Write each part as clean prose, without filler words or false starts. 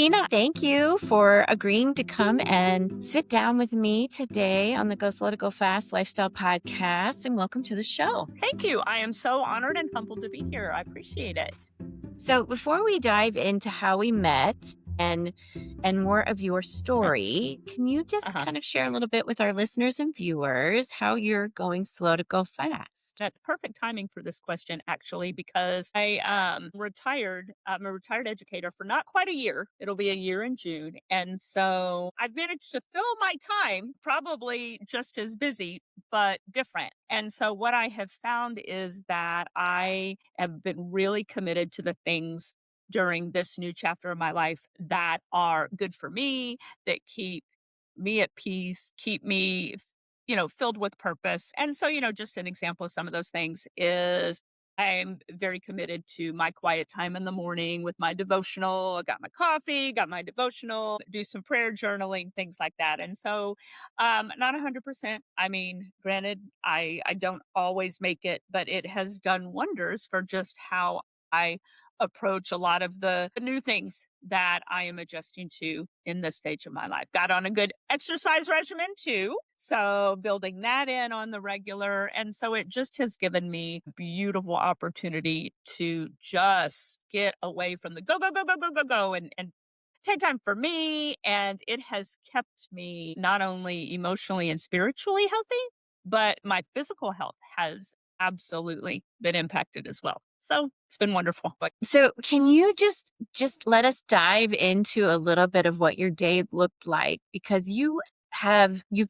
Tina, thank you for agreeing to come and sit down with me today on the Go Slow to Go Fast Lifestyle Podcast, and welcome to the show. Thank you. I am so honored and humbled to be here. I appreciate it. So, before we dive into how we met and more of your Uh-huh. story, can you just Uh-huh. kind of share a little bit with our listeners and viewers how you're going slow to go fast? That's perfect timing for this question, actually, because I retired. I'm a retired educator for not quite a year. It'll be a year in June. And so I've managed to fill my time, probably just as busy, but different. And so what I have found is that I have been really committed to the things during this new chapter of my life that are good for me, that keep me at peace, keep me filled with purpose. And so, just an example of some of those things is I'm very committed to my quiet time in the morning with my devotional. I got my coffee, got my devotional, do some prayer journaling, things like that. And so, not 100%. I mean, granted, I don't always make it, but it has done wonders for just how I approach a lot of the new things that I am adjusting to in this stage of my life. Got on a good exercise regimen too. So building that in on the regular. And so it just has given me a beautiful opportunity to just get away from the go, go, go, go, go, go, go and take time for me. And it has kept me not only emotionally and spiritually healthy, but my physical health has absolutely been impacted as well. So it's been wonderful. But So, can you just let us dive into a little bit of what your day looked like, because you've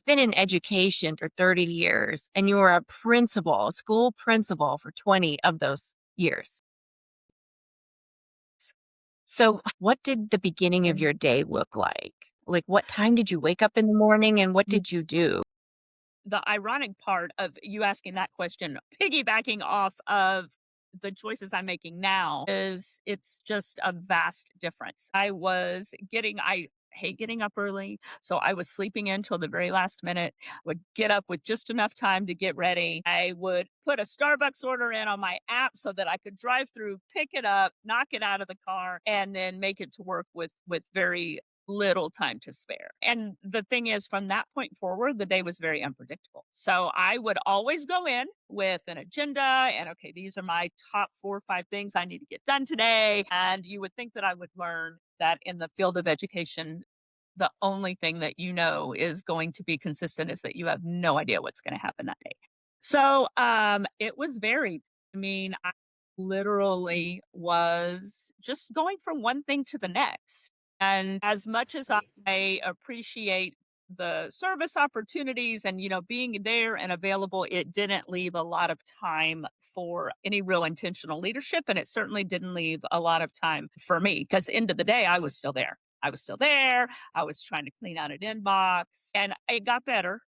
been in education for 30 years and you were a school principal for 20 of those years. So, what did the beginning of your day look like? Like, what time did you wake up in the morning and what did you do? the ironic part of you asking that question, piggybacking off of the choices I'm making now, is it's just a vast difference. I hate getting up early. So I was sleeping in till the very last minute, would get up with just enough time to get ready. I would put a Starbucks order in on my app so that I could drive through, pick it up, knock it out of the car, and then make it to work with very little time to spare. And the thing is, from that point forward, the day was very unpredictable. So I would always go in with an agenda and, okay, these are my top 4 or 5 things I need to get done today. And you would think that I would learn that in the field of education, the only thing that is going to be consistent is that you have no idea what's going to happen that day. So it was varied. I mean, I literally was just going from one thing to the next. And as much as I appreciate the service opportunities and being there and available, it didn't leave a lot of time for any real intentional leadership, and it certainly didn't leave a lot of time for me, because end of the day I was still there. I was trying to clean out an inbox, and it got better.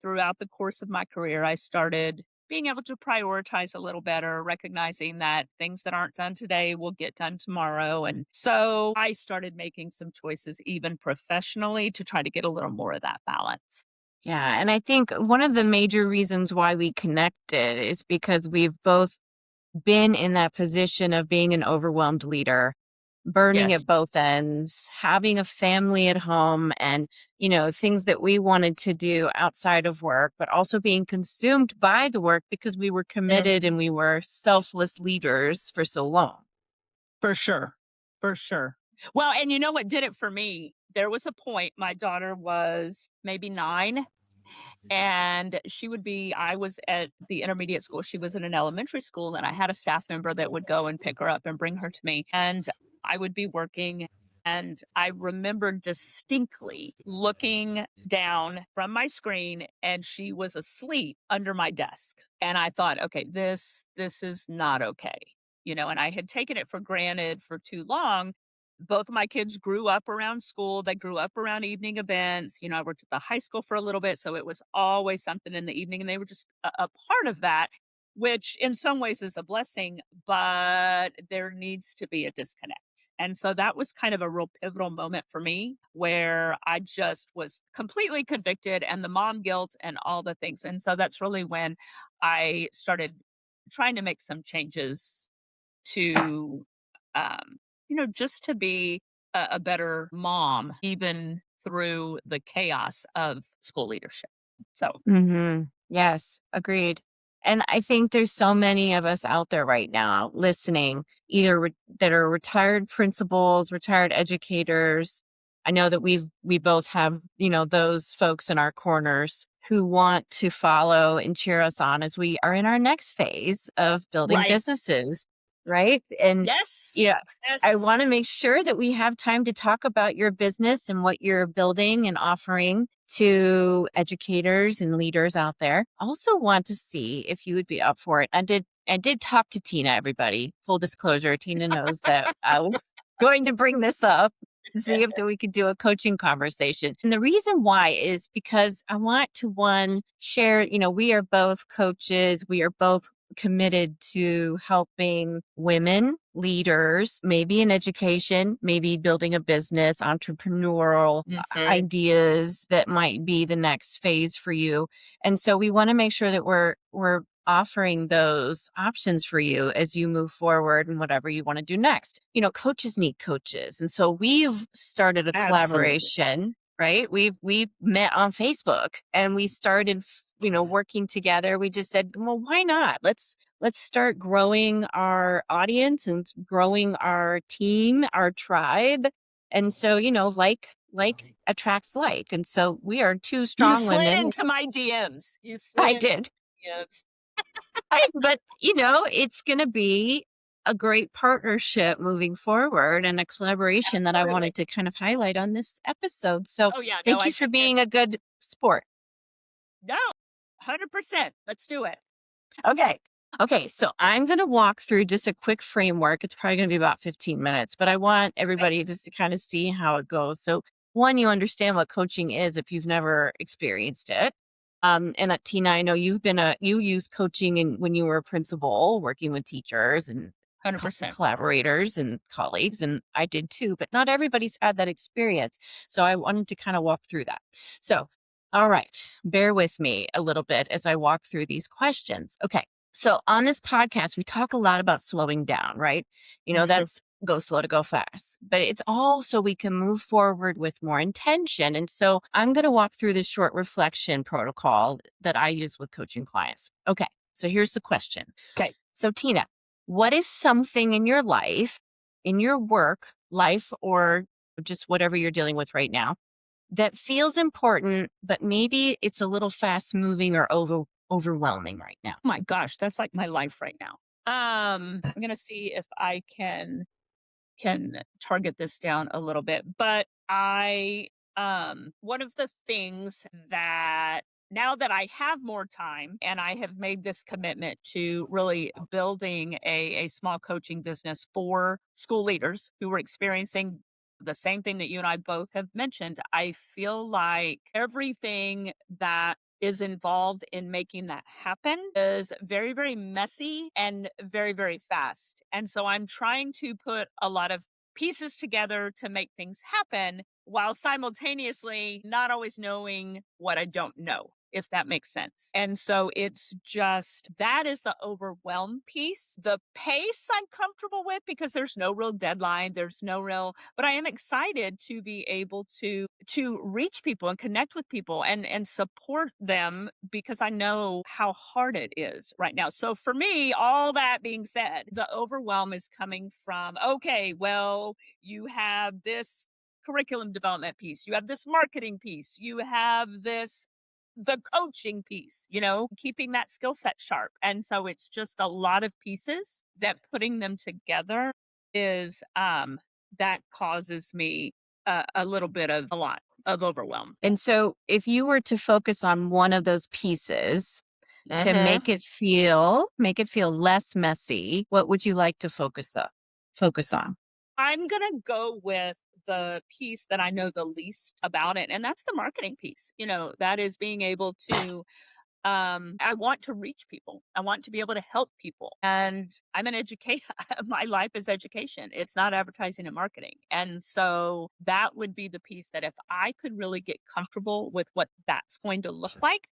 Throughout the course of my career, I started being able to prioritize a little better, recognizing that things that aren't done today will get done tomorrow. And so I started making some choices, even professionally, to try to get a little more of that balance. Yeah, and I think one of the major reasons why we connected is because we've both been in that position of being an overwhelmed leader, burning Yes, at both ends, having a family at home and, things that we wanted to do outside of work, but also being consumed by the work because we were committed mhm, and we were selfless leaders for so long. for sure. For sure. Well, and you know what did it for me? There was a point, my daughter was maybe 9. And I was at the intermediate school. She was in an elementary school, and I had a staff member that would go and pick her up and bring her to me. And I would be working. And I remember distinctly looking down from my screen, and she was asleep under my desk. And I thought, okay, this is not okay. And I had taken it for granted for too long. Both of my kids grew up around school. They grew up around evening events. I worked at the high school for a little bit, so it was always something in the evening, and they were just a part of that, which in some ways is a blessing, but there needs to be a disconnect. And so that was kind of a real pivotal moment for me where I just was completely convicted, and the mom guilt and all the things. And so that's really when I started trying to make some changes to, um, just to be a better mom, even through the chaos of school leadership. So, Yes, agreed. And I think there's so many of us out there right now listening, either that are retired principals, retired educators. I know that we both have, those folks in our corners who want to follow and cheer us on as we are in our next phase of building right. businesses, right? And you Yes. know, I Yes. want to make sure that we have time to talk about your business and what you're building and offering to educators and leaders out there. Also want to see if you would be up for it. I did talk to Tina, everybody. Full disclosure, Tina knows that I was going to bring this up to see if we could do a coaching conversation. And the reason why is because I want to one share, we are both coaches, we are both committed to helping women leaders, maybe in education, maybe building a business, entrepreneurial Mhm. ideas that might be the next phase for you. And so we want to make sure that we're offering those options for you as you move forward and whatever you want to do next. Coaches need coaches. And so we've started a Absolutely. collaboration, right? We met on Facebook and we started, working together. We just said, well, why not? Let's start growing our audience and growing our team, our tribe. And so, like attracts like. And so we are two You strong slid women. into my DMs. You slid I into did. my DMs. But it's going to be a great partnership moving forward and a collaboration that I Absolutely. wanted to kind of highlight on this episode. So Oh, yeah. No, thank I you for think it being a good sport. no, 100%. Let's do it. Okay. Okay. So I'm going to walk through just a quick framework. It's probably going to be about 15 minutes, but I want Okay. everybody just to kind of see how it goes. So, one, you understand what coaching is if you've never experienced it. And Tina, I know you used coaching when you were a principal, working with teachers and 100%. collaborators and colleagues, and I did too. But not everybody's had that experience, so I wanted to kind of walk through that. So, all right, bear with me a little bit as I walk through these questions. Okay. So on this podcast, we talk a lot about slowing down, right? Mhm. That's go slow to go fast, but it's all so we can move forward with more intention. And so I'm going to walk through this short reflection protocol that I use with coaching clients. Okay. So here's the question. 'Kay. So, Tina, what is something in your life, in your work life, or just whatever you're dealing with right now that feels important, but maybe it's a little fast moving or overwhelming right now? Oh my gosh, that's like my life right now. I'm gonna see if I can target this down a little bit. But one of the things that now that I have more time and I have made this commitment to really building a small coaching business for school leaders who are experiencing the same thing that you and I both have mentioned, I feel like everything that is involved in making that happen is very, very messy and very, very fast. And so I'm trying to put a lot of pieces together to make things happen while simultaneously not always knowing what I don't know, if that makes sense. And so it's just that is the overwhelm piece. The pace I'm comfortable with because there's no real deadline, there's no real, but I am excited to be able to reach people and connect with people and support them because I know how hard it is right now. So for me, all that being said, the overwhelm is coming from okay, well, you have this curriculum development piece, you have this marketing piece, you have this the coaching piece, keeping that skill set sharp. And so it's just a lot of pieces that putting them together is that causes me a little bit of a lot of overwhelm. And so if you were to focus on one of those pieces to Mhm. make it feel less messy, what would you like to focus on? I'm gonna go with the piece that I know the least about it, and that's the marketing piece. That is being able to I want to reach people. I want to be able to help people. And I'm an educator. My life is education. It's not advertising and marketing. And so that would be the piece that if I could really get comfortable with what that's going to look like,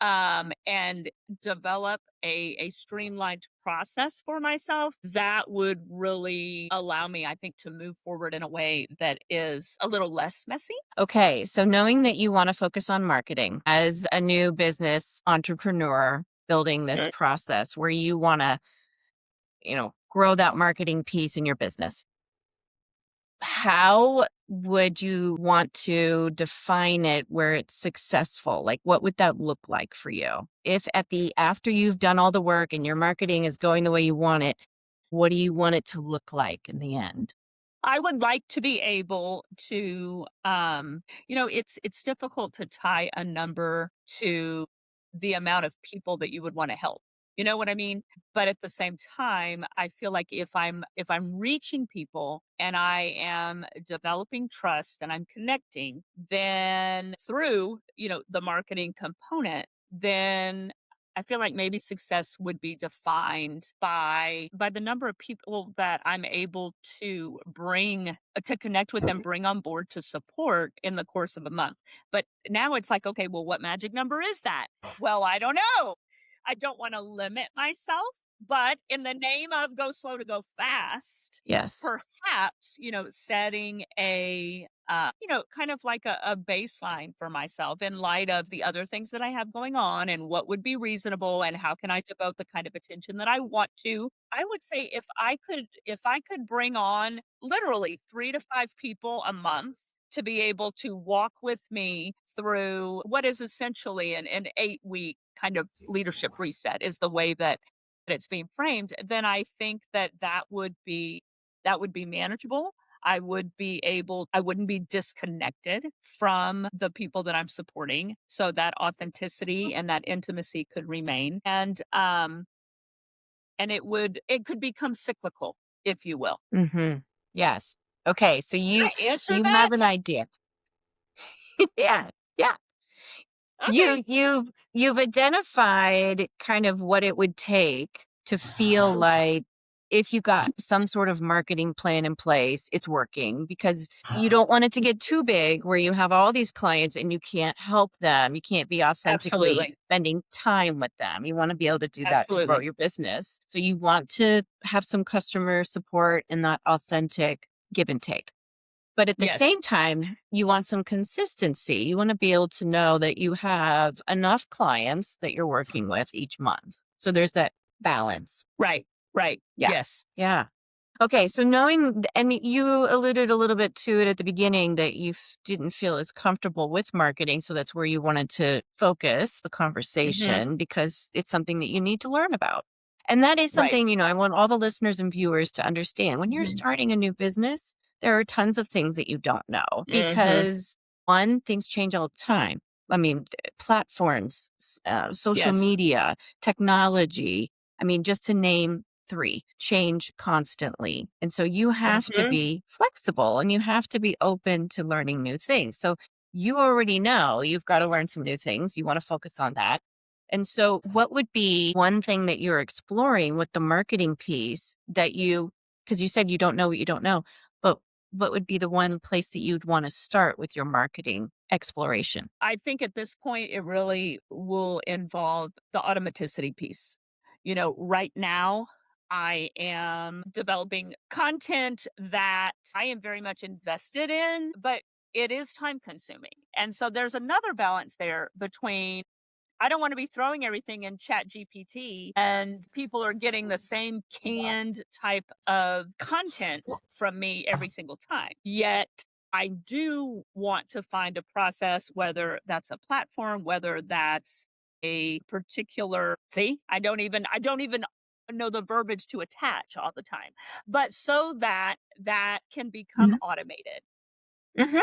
and develop a streamlined process for myself, that would really allow me, I think, to move forward in a way that is a little less messy. Okay, so knowing that you want to focus on marketing as a new business entrepreneur, building this Mhm. process where you want to, grow that marketing piece in your business. How would you want to define it where it's successful? Like what would that look like for you? If at the after you've done all the work and your marketing is going the way you want it, what do you want it to look like in the end? I would like to be able to, it's difficult to tie a number to the amount of people that you would want to help. You know what I mean? But at the same time, I feel like if I'm reaching people and I am developing trust and I'm connecting, then through, the marketing component, then I feel like maybe success would be defined by the number of people that I'm able to bring to connect with and bring on board to support in the course of a month. But now it's like, okay, well, what magic number is that? Well, I don't know. I don't want to limit myself, but in the name of go slow to go fast, Yes. perhaps, setting kind of like a baseline for myself in light of the other things that I have going on and what would be reasonable and how can I devote the kind of attention that I want to. I would say if I could bring on literally 3 to 5 people a month to be able to walk with me through what is essentially an 8 week kind of leadership reset is the way that it's being framed, then I think that would be manageable. I wouldn't be disconnected from the people that I'm supporting. So that authenticity and that intimacy could remain. And it could become cyclical, if you will. Mhm. Yes. Okay, so Did you I answer you have an that? idea. Yeah. Yeah. Okay. You've identified kind of what it would take to feel like if you got some sort of marketing plan in place, it's working because you don't want it to get too big where you have all these clients and you can't help them. You can't be authentically Absolutely. spending time with them. You want to be able to do that to grow Absolutely. your business. So you want to have some customer support and that authentic give and take. But at the Yes. same time, you want some consistency. You want to be able to know that you have enough clients that you're working with each month. So there's that balance. Right. Right. Yeah. Yes. Yeah. Okay. So and you alluded a little bit to it at the beginning that you didn't feel as comfortable with marketing. So that's where you wanted to focus the Hmm. conversation because it's something that you need to learn about. And that is Right. something, I want all the listeners and viewers to understand. When you're Hmm. starting a new business, there are tons of things that you don't know Hmm. because one, things change all the time. I mean, platforms, social Yes. media, technology. I mean, just to name three, change constantly. And so you have to Hmm. be flexible and you have to be open to learning new things. So you already know you've got to learn some new things. You want to focus on that. And so, what would be one thing that you're exploring with the marketing piece because you said you don't know what you don't know, but what would be the one place that you'd want to start with your marketing exploration? I think at this point, it really will involve the automaticity piece. Right now, I am developing content that I am very much invested in, but it is time consuming. And so there's another balance there between I don't want to be throwing everything in Chat GPT and people are getting the same canned type of content from me every single time. Yet I do want to find a process, whether that's a platform, whether that's a particular I don't even know the verbiage to attach all the time, but so that that can become Mhm. automated. Mhm.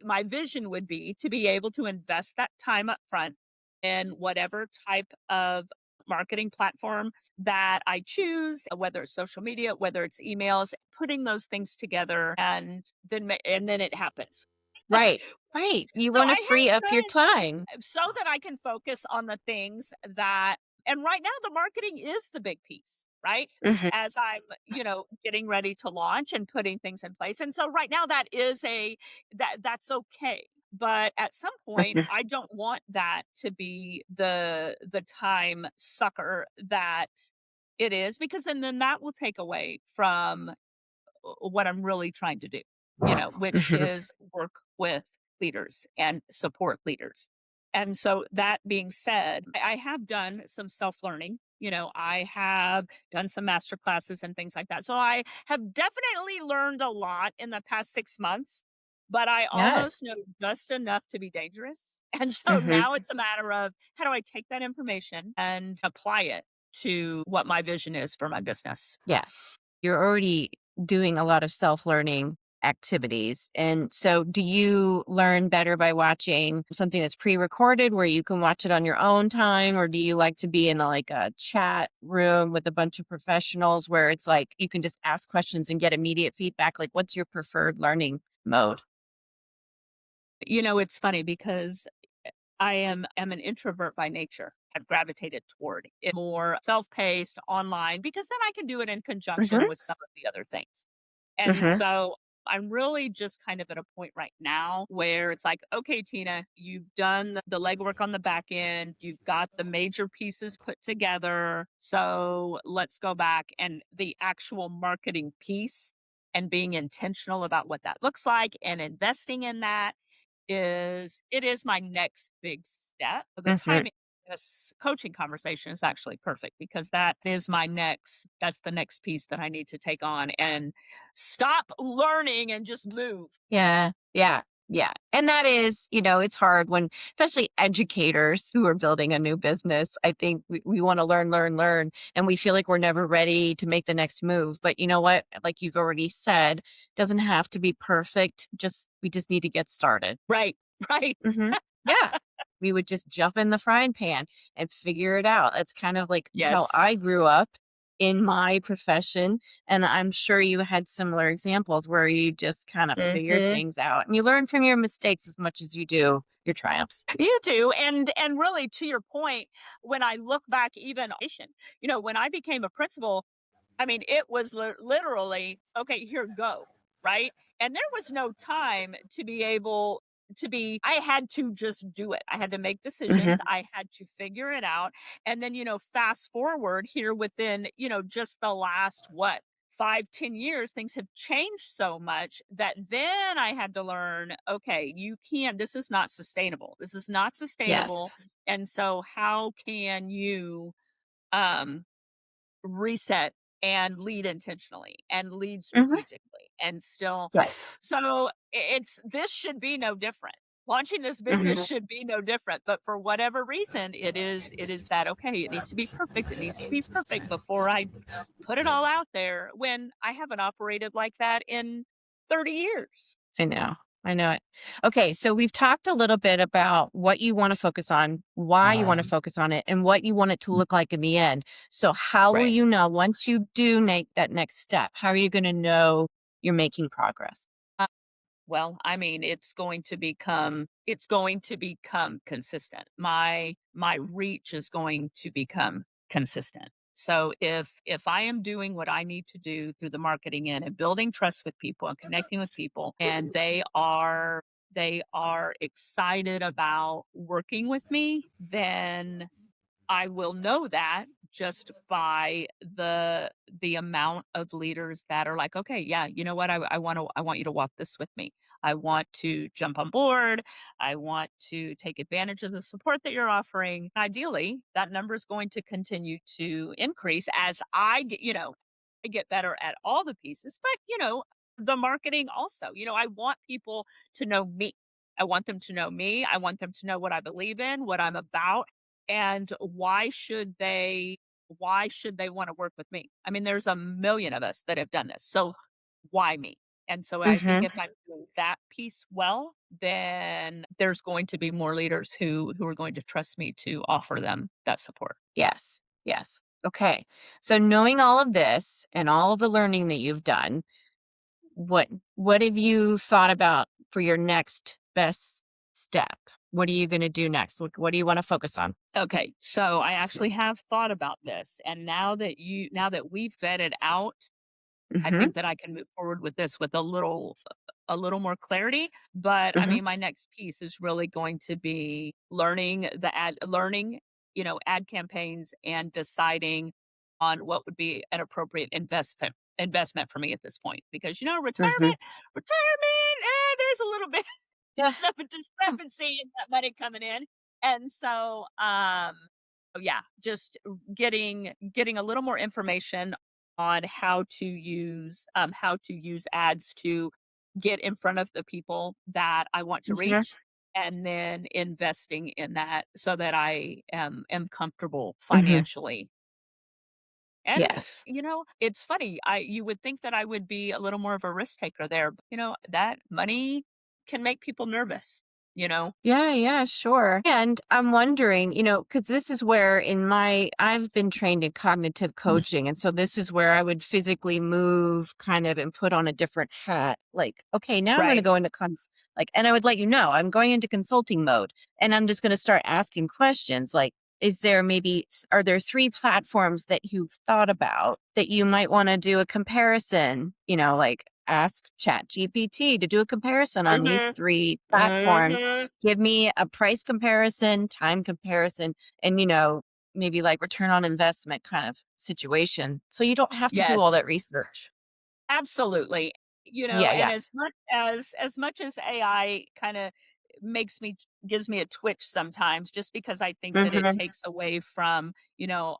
My vision would be to be able to invest that time up front in whatever type of marketing platform that I choose, whether it's social media, whether it's emails, putting those things together and then it happens. Right. Right. You So want to I free up your have time. time so that I can focus on the things that and right now the marketing is the big piece, right? Mhm. As I'm, getting ready to launch and putting things in place. And so right now that's okay. But at some point, Mhm. I don't want that to be the time sucker that it is, because then that will take away from what I'm really trying to do, which Mhm. is work with leaders and support leaders. And so that being said, I have done some self-learning. I have done some master classes and things like that. So I have definitely learned a lot in the past 6 months, but I Yes. almost know just enough to be dangerous. And so Mhm. now it's a matter of how do I take that information and apply it to what my vision is for my business. Yes. You're already doing a lot of self-learning activities. And so do you learn better by watching something that's pre-recorded where you can watch it on your own time? Or do you like to be in like a chat room with a bunch of professionals where it's like you can just ask questions and get immediate feedback? Like what's your preferred learning mode? It's funny because I am an introvert by nature. I've gravitated toward it more self-paced online because then I can do it in conjunction Hmm. with some of the other things. And Hmm. so I'm really just kind of at a point right now where it's like, okay, Tina, you've done the legwork on the back end. You've got the major pieces put together. So let's go back and the actual marketing piece and being intentional about what that looks like and investing in that it is my next big step. The Hmm. timing of this coaching conversation is actually perfect because that's the next piece that I need to take on and stop learning and just move. Yeah, yeah, yeah. And that is, it's hard when, especially educators who are building a new business. I think we want to learn, learn, learn, and we feel like we're never ready to make the next move. But you know what? Like you've already said, doesn't have to be perfect. We just need to get started. Right. Right. Hmm. Yeah. We would just jump in the frying pan and figure it out. It's kind of like how Yes. I grew up in my profession. And I'm sure you had similar examples where you just kind of figured Mhm. things out and you learn from your mistakes as much as you do your triumphs. You do, and really to your point, when I look back even when I became a principal, I mean, it was literally, "Okay, here, go," right? And there was no time to be able to be I had to just do it. I had to make decisions, Hmm. I had to figure it out, and then, fast forward here within, just the last, what, 5, 10 years, things have changed so much that then I had to learn, "Okay, this is not sustainable. This is not sustainable, Yes. and so how can you, um" reset and lead intentionally and lead Hmm. strategically and still Yes. so it's this should be no different. Launching this business Hmm. should be no different, but for whatever reason it is that okay, it needs to be perfect, it needs to be perfect before I put it all out there when I haven't operated like that in 30 years. I know. I know it. Okay. So we've talked a little bit about what you want to focus on, why you want to focus on it, and what you want it to look like in the end. So, how will Right. you know once you do make that next step? How are you going to know you're making progress? Well, I mean, it's going to become consistent. My reach is going to become consistent. So if I am doing what I need to do through the marketing end and building trust with people and connecting with people and they are excited about working with me, then I will know that just by the amount of leaders that are like, okay, yeah, you know what? I want you to walk this with me. I want to jump on board. I want to take advantage of the support that you're offering. Ideally, that number is going to continue to increase as I get better at all the pieces, but the marketing also. I want people to know me. I want them to know me. I want them to know what I believe in, what I'm about, and why should they wanna work with me? I mean, there's a million of us that have done this, so why me? And so I think Hmm. if I'm doing that piece well, then there's going to be more leaders who are going to trust me to offer them that support. Yes. Yes. Okay. So, knowing all of this and all of the learning that you've done, what what have you thought about for your next best step? What are you going to do next? What do you want to focus on? Okay, so I actually have thought about this, and now that we've vetted out, I Hmm. think that I can move forward with this with a little a little more clarity. But I Mhm. mean, my next piece is really going to be learning, ad campaigns and deciding on what would be an appropriate investment for me at this point. Because Mhm. retirement, there's a little bit Yeah. of a discrepancy in that money coming in. And so yeah, just getting a little more information on how to use ads to get in front of the people that I want to Mhm. reach, and then investing in that so that I am comfortable Mhm. financially. And Yes. it's funny. You would think that I would be a little more of a risk taker there, but that money can make people nervous, you know? Yeah, yeah, sure. And I'm wondering, because this is where I've been trained in cognitive coaching. And so this is where I would physically move kind of and put on a different hat. Like, okay, now I'm going to Right. go into and I would let you know I'm going into consulting mode and I'm just going to start asking questions like, are there three platforms that you've thought about that you might want to do a comparison, like ask Chat GPT to do a comparison on these Mhm. three platforms, Mhm. give me a price comparison, time comparison, and maybe like return on investment kind of situation. So you don't have to do all Yes. that research. Absolutely. Yeah, And yeah. as much as AI kind of gives me a twitch sometimes, just because I think that it Hmm. takes away from,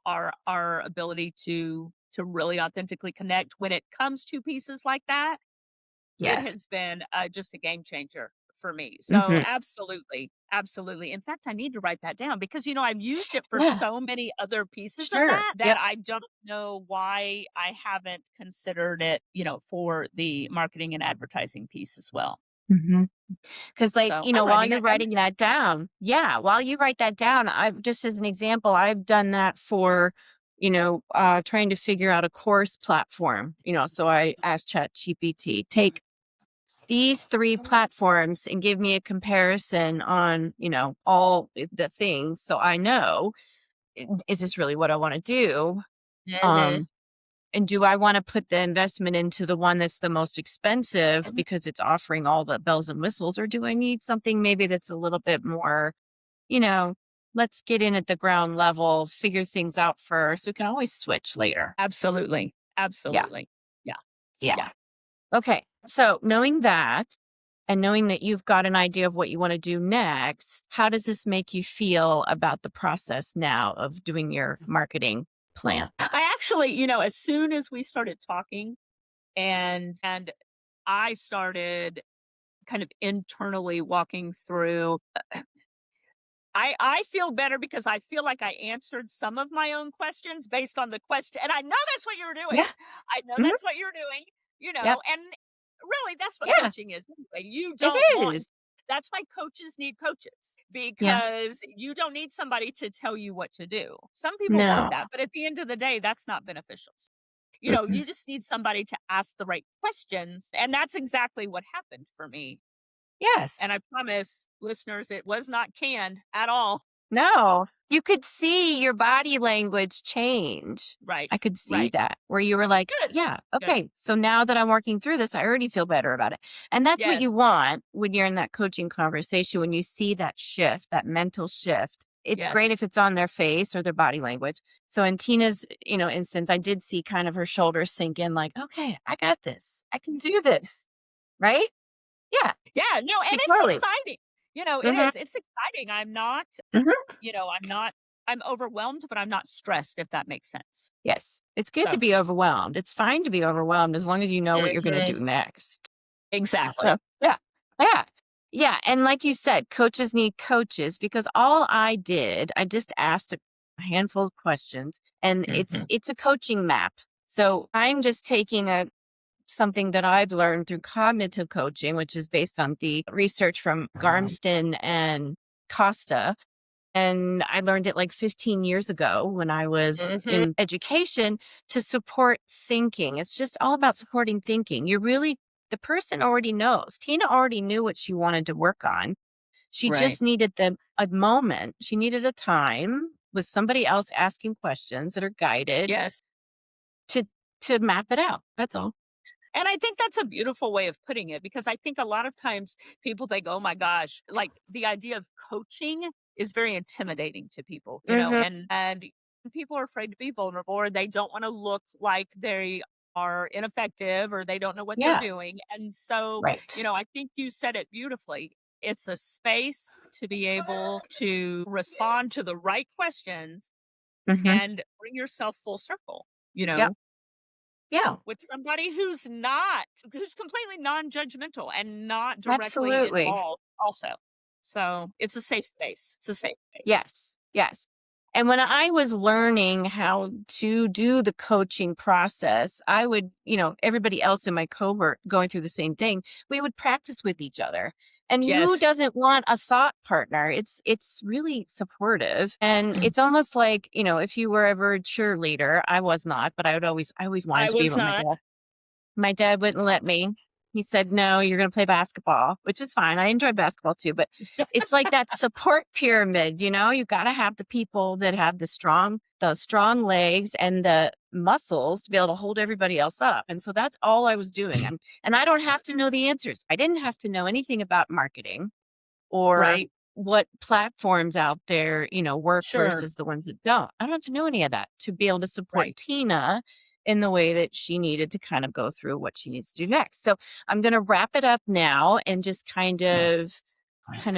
our ability to really authentically connect when it comes to pieces like that. It Yes. has been, just a game changer for me. So, Hmm. absolutely, absolutely. In fact, I need to write that down because, I've used it for Yeah. so many other pieces of Sure. that Yep. I don't know why I haven't considered it, for the marketing and advertising piece as well. Hmm. Because, like, So, I'm while writing you're that down writing now. that down, yeah, while you write that down, I've just as an example, I've done that for, trying to figure out a course platform. So I asked Chat GPT, take these three platforms and give me a comparison on, all the things. So I know, is this really what I want to do? Mhm. Um, and do I want to put the investment into the one that's the most expensive because it's offering all the bells and whistles? Or do I need something maybe that's a little bit more, you know, let's get in at the ground level, figure things out first. We can always switch later. Absolutely, Yeah. absolutely. Yeah, Yeah. yeah. Okay. So knowing that and knowing that you've got an idea of what you want to do next, how does this make you feel about the process now of doing your marketing plan? I actually, as soon as we started talking and I started kind of internally walking through. I feel better because I feel like I answered some of my own questions based on the question, and I know that's what you're doing. Yeah. I know Hmm. that's what you're doing, Yep. and really that's what Yeah, coaching is anyway. You it don't want is. That's why coaches need coaches, Yes. because you don't need somebody to tell you what to do. Some people want No. that, but at the end of the day, that's not beneficial. Mm-mm. You just need somebody to ask the right questions, and that's exactly what happened for me. Yes. And I promise listeners, it was not canned at all. No, you could see your body language change. Right, I could see right. that where you were like, Good, yeah, good. okay. So now that I'm working through this, I already feel better about it. And that's what you Yes, want when you're in that coaching conversation, when you see that shift, that mental shift. It's great yes. if it's on their face or their body language. So in Tina's, instance, I did see kind of her shoulders sink in like, okay, I got this. I can do this. Right? Yeah. Yeah, no, and She it's totally. exciting. It Hmm. is. It's exciting. I'm not, Hmm. I'm not I'm overwhelmed, but I'm not stressed, if that makes sense. Yes. It's good to So be overwhelmed. It's fine to be overwhelmed as long as you know what you're going to Mhm. do next. So, Exactly. yeah. Yeah. Yeah. And like you said, coaches need coaches because I just asked a handful of questions and it's Mhm. it's a coaching map. So I'm just taking a something that I've learned through cognitive coaching, which is based on the research from Garmston and Costa, and I learned it like 15 years ago when I was Mhm. in education to support thinking. It's just all about supporting thinking. The person already knows. Tina already knew what she wanted to work on. She Right. just needed a moment. She needed a time with somebody else asking questions that are guided Yes. to, to map it out. That's all. And I think that's a beautiful way of putting it because I think a lot of times people think, "Oh my gosh," like the idea of coaching is very intimidating to people, Mhm. and people are afraid to be vulnerable or they don't want to look like they are ineffective or they don't know what they're Yeah, doing. And so, right. I think you said it beautifully. It's a space to be able to respond to the right questions Mhm. and bring yourself full circle, Yep. Yeah, with somebody who's completely non-judgmental and not directly absolutely. involved also. So, it's a safe space. It's a safe space. Yes, yes. And when I was learning how to do the coaching process, I would, everybody else in my cohort going through the same thing, we would practice with each other. And who Yes, doesn't want a thought partner? It's really supportive. And mm, it's almost like, if you were ever a cheerleader, I was not, but I always wanted I to be was with my not. dad. My dad wouldn't let me. He said, "No, you're gonna play basketball," which is fine. I enjoy basketball too, but it's like that support pyramid, you gotta have the people that have the strong legs and the muscles to be able to hold everybody else up. And so that's all I was doing. And I don't have to know the answers. I didn't have to know anything about marketing or Right. what platforms out there, work Sure. versus the ones that don't. I don't have to know any of that to be able to support Right. Tina in the way that she needed to kind of go through what she needs to do next. So I'm going to wrap it up now and just kind of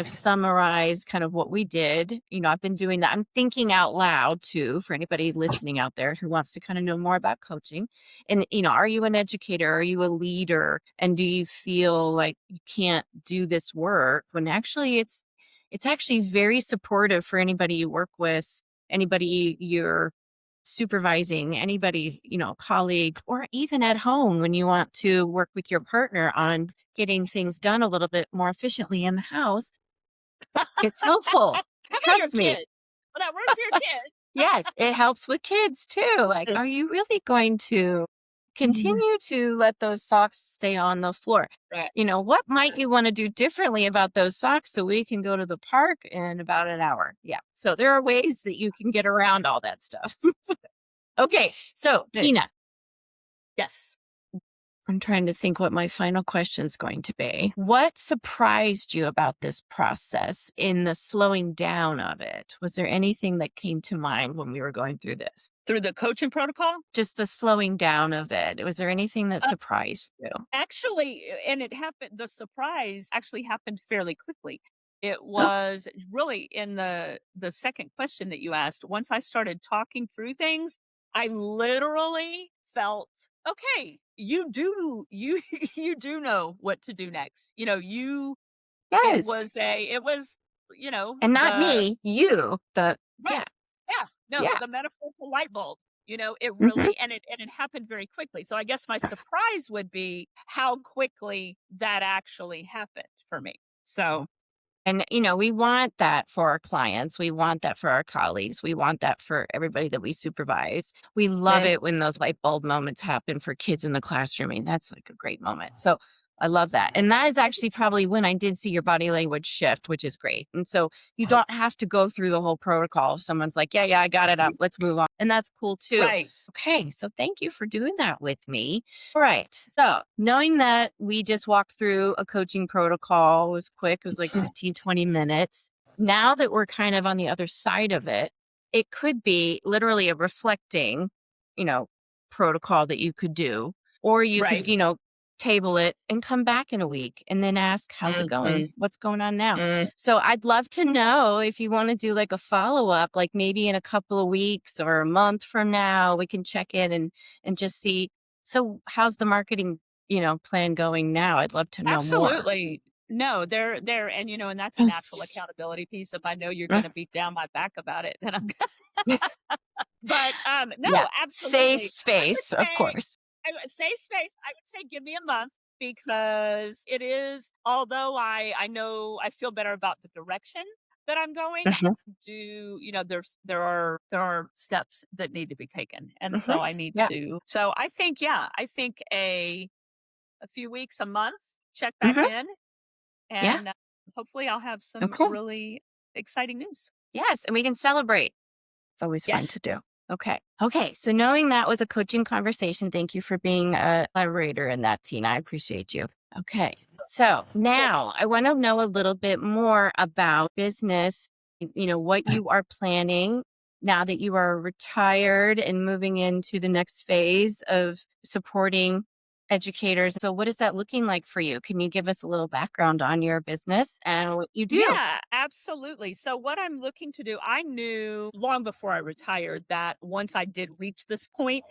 summarize kind of what we did. I've been doing that. I'm thinking out loud too for anybody listening out there who wants to kind of know more about coaching. And, are you an educator? Are you a leader? And do you feel like you can't do this work when actually it's actually very supportive for anybody you work with, anybody you're supervising, anybody, colleague, or even at home when you want to work with your partner on getting things done a little bit more efficiently in the house. It's helpful. How about your Trust me. kid? Well, that works for your kid. Yes, it helps with kids too. Like, are you really going to Mhm. continue to let those socks stay on the floor? Right. What might you want to do differently about those socks so we can go to the park in about an hour? Yeah. So there are ways that you can get around all that stuff. Okay. So, Good. Tina, Yes. I'm trying to think what my final question is going to be. What surprised you about this process in the slowing down of it? Was there anything that came to mind when we were going through this? Through the coaching protocol? Just the slowing down of it. Was there anything that surprised you? Actually, and the surprise actually happened fairly quickly. It Oh, was really in the second question that you asked. Once I started talking through things, I literally felt, okay, you you do know what to do next. yes. It was, And not the me, you. Yeah, right. Yeah. No, yeah. the metaphorical light bulb. It Mhm. really and it happened very quickly. So I guess my surprise would be how quickly that actually happened for me. So, And, we want that for our clients. We want that for our colleagues. We want that for everybody that we supervise. We love eh, it when those light bulb moments happen for kids in the classroom. I mean, that's like a great moment. So I love that. And that is actually probably when I did see your body language shift, which is great. And so you don't have to go through the whole protocol. If someone's like, yeah, yeah, I got it up. Let's move on. And that's cool too. right. Okay. So thank you for doing that with me. All right. So knowing that we just walked through a coaching protocol, it was quick, it was like 15, 20 minutes. Now that we're kind of on the other side of it, it could be literally a reflecting, you know, protocol that you could do, or you could, Right. table it and come back in a week and then ask, how's it going? Mhm. What's going on now? Mm. So I'd love to know if you want to do like a follow up, like maybe in a couple of weeks or a month from now, we can check in and just see. So how's the marketing, plan going now? I'd love to know more. Absolutely. No, they're and that's a natural accountability piece. If I know you're gonna beat down my back about it, then I'm but, no, Yeah. Safe absolutely. I would space, of say course. safe space, I would say give me a month because it is although I know I feel better about the direction that I'm going, Hmm. there are steps that need to be taken, and Hmm. so I need Yeah. to I think a few weeks, a month, check back Hmm. in, Yeah. and, hopefully I'll have some Okay. really exciting news. Yes. And we can celebrate. It's always fun Yes. to do. Okay. Okay. So knowing that was a coaching conversation, thank you for being a collaborator in that, Tina. I appreciate you. Okay. So now I want to know a little bit more about business, what you are planning now that you are retired and moving into the next phase of supporting educators. So what is that looking like for you? Can you give us a little background on your business and what you do? Yeah, absolutely. So, what I'm looking to do, I knew long before I retired that once I did reach this point,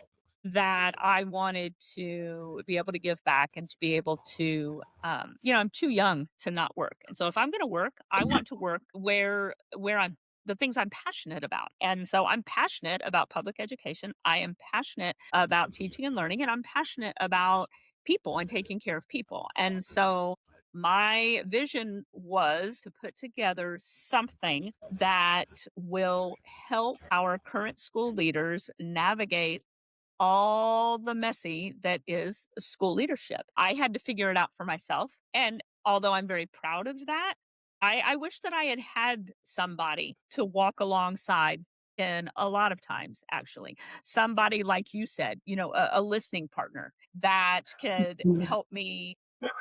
that I wanted to be able to give back and to be able to, I'm too young to not work, and so if I'm going to work, I want to work where I'm the things I'm passionate about, and so I'm passionate about public education. I am passionate about teaching and learning, and I'm passionate about people and taking care of people, and so my vision was to put together something that will help our current school leaders navigate all the messy that is school leadership. I had to figure it out for myself. And although I'm very proud of that, I wish that I had had somebody to walk alongside in a lot of times, actually. Somebody, like you said, a listening partner that could Mhm. help me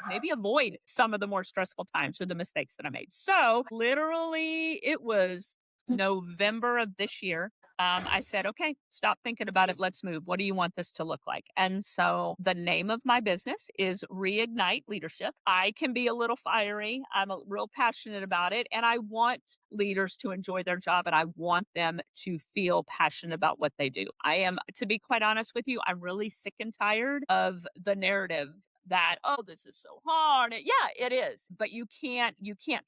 maybe avoid some of the more stressful times or the mistakes that I made. So, literally, it was November of this year. I said, okay, stop thinking about it. Let's move. What do you want this to look like? And so the name of my business is Reignite Leadership. I can be a little fiery. I'm real passionate about it. And I want leaders to enjoy their job and I want them to feel passionate about what they do. I am, to be quite honest with you, I'm really sick and tired of the narrative that, oh, this is so hard. Yeah, it is, but you can't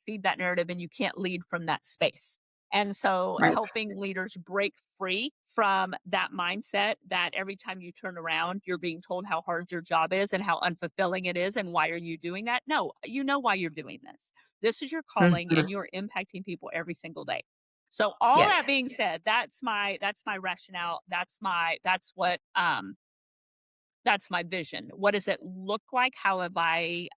feed that narrative and you can't lead from that space. And so Right. helping leaders break free from that mindset that every time you turn around, you're being told how hard your job is and how unfulfilling it is. And why are you doing that? No, you know why you're doing this. This is your calling Mhm. and you're impacting people every single day. So all Yes. that being said, that's my rationale. That's my vision. What does it look like? How have I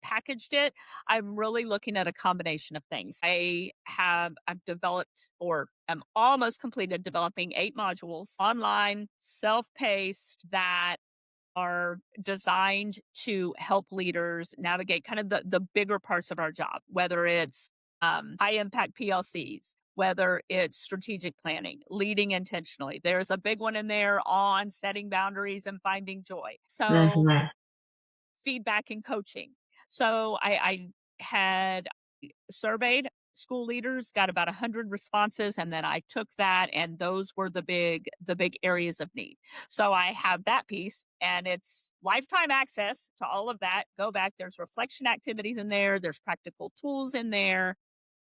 packaged it? I'm really looking at a combination of things. I've developed or am almost completed developing 8 modules online, self-paced that are designed to help leaders navigate kind of the bigger parts of our job, whether it's high impact PLCs, whether it's strategic planning, leading intentionally. There's a big one in there on setting boundaries and finding joy. So, Mhm. feedback and coaching. So, I had surveyed school leaders, got about 100 responses, and then I took that and those were the big areas of need. So I have that piece and it's lifetime access to all of that. Go back, there's reflection activities in there, there's practical tools in there,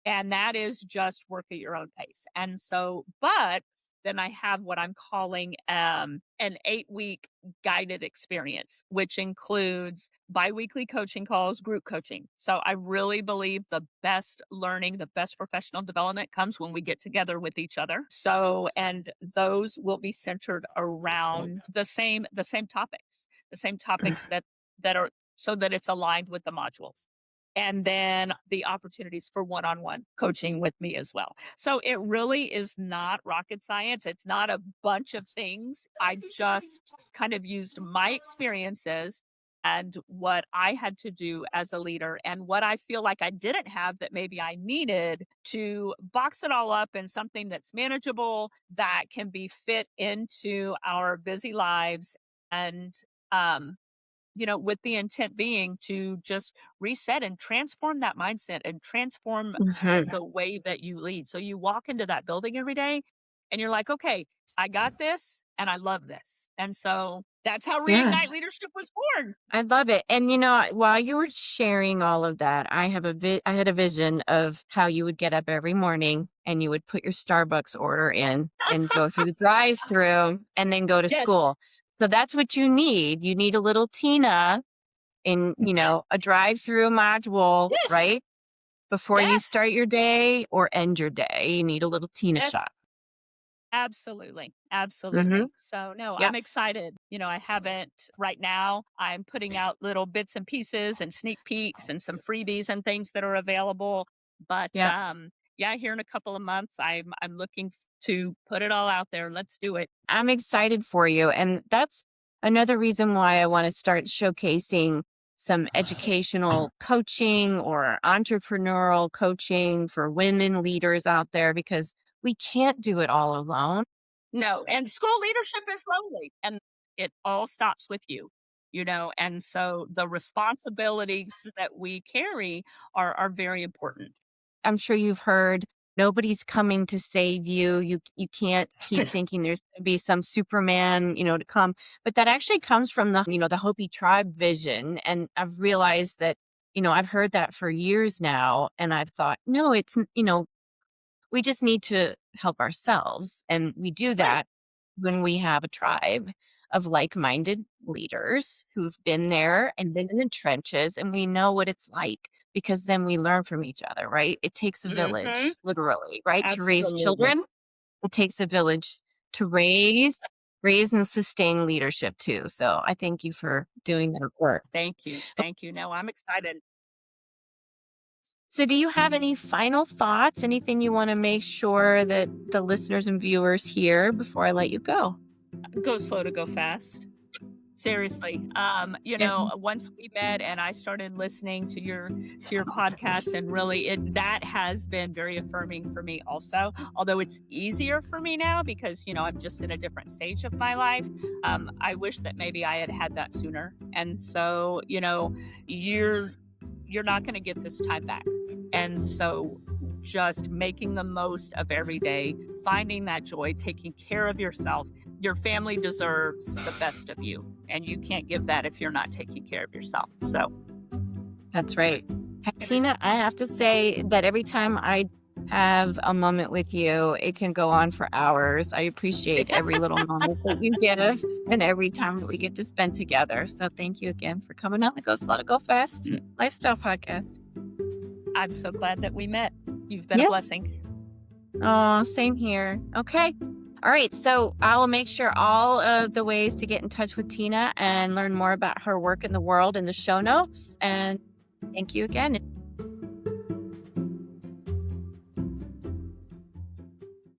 and that is just work at your own pace. And so, but then I have what I'm calling an 8-week guided experience, which includes biweekly coaching calls, group coaching. So I really believe the best learning, the best professional development comes when we get together with each other. So, and those will be centered around the same topics that are so that it's aligned with the modules. And then the opportunities for one-on-one coaching with me as well. So it really is not rocket science. It's not a bunch of things. I just kind of used my experiences and what I had to do as a leader and what I feel like I didn't have that maybe I needed to box it all up in something that's manageable, that can be fit into our busy lives and um with the intent being to just reset and transform that mindset and transform Mhm. the way that you lead. So you walk into that building every day and you're like, okay, I got this and I love this. And so that's how Yeah. Reignite Leadership was born. I love it. And while you were sharing all of that, I had a vision of how you would get up every morning and you would put your Starbucks order in and go through the drive-through and then go to Yes. school. So that's what you need. You need a little Tina in, a drive-through module, Yes. right? Before you Yes. start your day or end your day, you need a little Tina Yes. shot. Absolutely. Mhm. Absolutely. So, no, Yep. I'm excited. I haven't right now. I'm putting out little bits and pieces and sneak peeks and some freebies and things that are available. But Yep. yeah, here in a couple of months, I'm looking to put it all out there. Let's do it. I'm excited for you. And that's another reason why I want to start showcasing some educational coaching or entrepreneurial coaching for women leaders out there because we can't do it all alone. No, and school leadership is lonely, and it all stops with you, and so the responsibilities that we carry are very important. I'm sure you've heard nobody's coming to save you. You can't keep thinking there's going to be some Superman, to come. But that actually comes from the Hopi tribe vision. And I've realized that, I've heard that for years now. And I've thought, no, we just need to help ourselves. And we do Right. that when we have a tribe of like-minded leaders who've been there and been in the trenches and we know what it's like because then we learn from each other, right? It takes a Mhm. village, literally, right? To raise Absolutely. children, it takes a village to raise and sustain leadership too. So I thank you for doing that work. Thank you. Thank you. No, I'm excited. So do you have any final thoughts? Anything you want to make sure that the listeners and viewers hear before I let you go? Go slow to go fast. Seriously. Yeah. Once we met and I started listening to your podcast, and really that has been very affirming for me also. Although it's easier for me now because, I'm just in a different stage of my life. I wish that maybe I had had that sooner. And so, you're not going to get this time back. And so just making the most of every day, finding that joy, taking care of yourself. Your family deserves the best of you, and you can't give that if you're not taking care of yourself. So, That's right. Tina, I have to say that every time I have a moment with you, it can go on for hours. I appreciate every little moment that you give and every time that we get to spend together. So thank you again for coming on the Go Slow to Go Fast Lifestyle Podcast. I'm so glad that we met. You've been a Yeah. blessing. Oh, same here. Okay. All right. So I will make sure all of the ways to get in touch with Tina and learn more about her work in the world in the show notes. And thank you again.